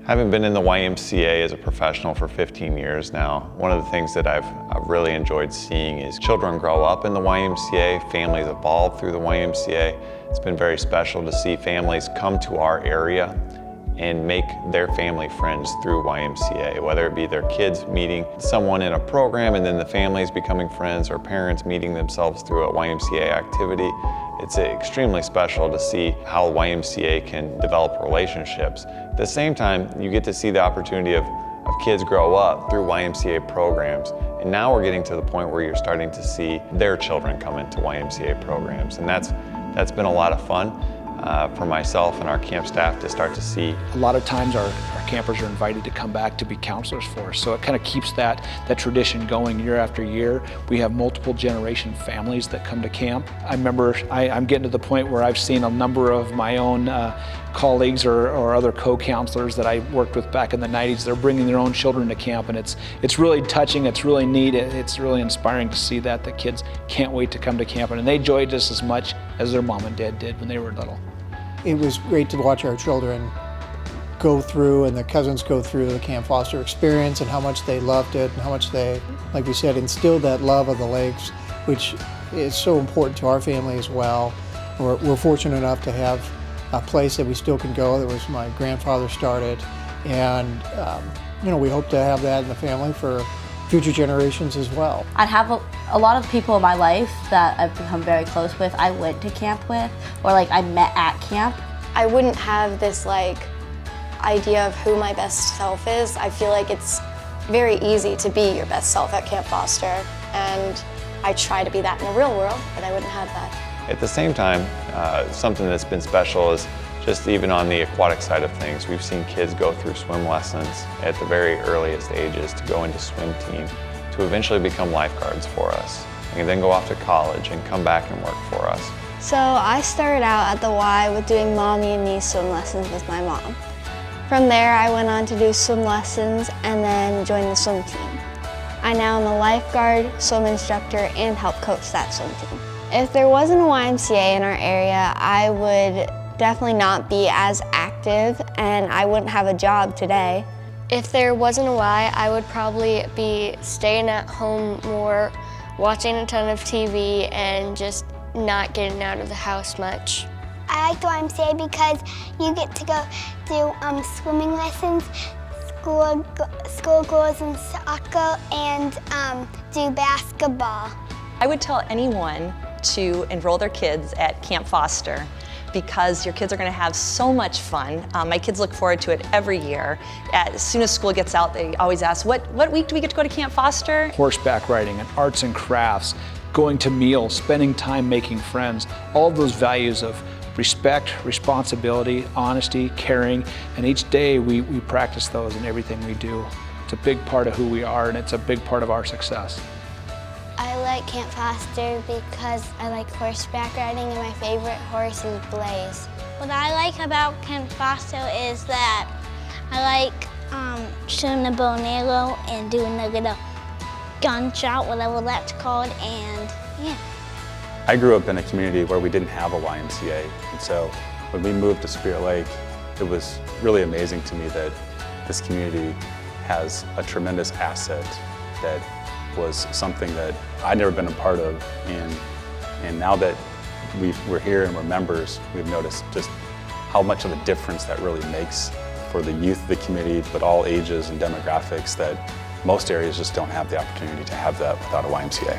Having been in the YMCA as a professional for 15 years now, one of the things that I've really enjoyed seeing is children grow up in the YMCA, families evolve through the YMCA. It's been very special to see families come to our area and make their family friends through YMCA, whether it be their kids meeting someone in a program and then the families becoming friends, or parents meeting themselves through a YMCA activity. It's extremely special to see how YMCA can develop relationships. At the same time, you get to see the opportunity of kids grow up through YMCA programs. And now we're getting to the point where you're starting to see their children come into YMCA programs. And that's been a lot of fun for myself and our camp staff to start to see. A lot of times our campers are invited to come back to be counselors for us, so it kind of keeps that tradition going year after year. We have multiple generation families that come to camp. I remember I'm getting to the point where I've seen a number of my own colleagues or other co-counselors that I worked with back in the 90s. They're bringing their own children to camp, and it's really touching, it's really neat, it's really inspiring to see that. The kids can't wait to come to camp, and they enjoy it just as much as their mom and dad did when they were little. It was great to watch our children go through and the cousins go through the Camp Foster experience and how much they loved it and how much they, like we said, instilled that love of the lakes, which is so important to our family as well. We're fortunate enough to have a place that we still can go that was my grandfather started, and we hope to have that in the family for future generations as well. I have a lot of people in my life that I've become very close with, I went to camp with, or I met at camp. I wouldn't have this idea of who my best self is. I feel like it's very easy to be your best self at Camp Foster, and I try to be that in the real world, but I wouldn't have that. At the same time, something that's been special is just even on the aquatic side of things, we've seen kids go through swim lessons at the very earliest ages to go into swim team, to eventually become lifeguards for us, and then go off to college and come back and work for us. So I started out at the Y with doing mommy and me swim lessons with my mom. From there, I went on to do swim lessons and then joined the swim team. I now am a lifeguard, swim instructor, and help coach that swim team. If there wasn't a YMCA in our area, I would definitely not be as active and I wouldn't have a job today. If there wasn't a Y, I would probably be staying at home more, watching a ton of TV, and just not getting out of the house much. I like the YMCA because you get to go do swimming lessons, school goals in soccer, and do basketball. I would tell anyone to enroll their kids at Camp Foster because your kids are going to have so much fun. My kids look forward to it every year. As soon as school gets out, they always ask, what week do we get to go to Camp Foster? Horseback riding and arts and crafts, going to meals, spending time making friends, all those values of respect, responsibility, honesty, caring, and each day we practice those in everything we do. It's a big part of who we are, and it's a big part of our success. I like Camp Foster because I like horseback riding and my favorite horse is Blaze. What I like about Camp Foster is that I like shooting the bow and arrow and doing the little gunshot, whatever that's called, and yeah. I grew up in a community where we didn't have a YMCA, and so when we moved to Spirit Lake, it was really amazing to me that this community has a tremendous asset that was something that I'd never been a part of, and now that we're here and we're members, we've noticed just how much of a difference that really makes for the youth of the community, but all ages and demographics, that most areas just don't have the opportunity to have that without a YMCA.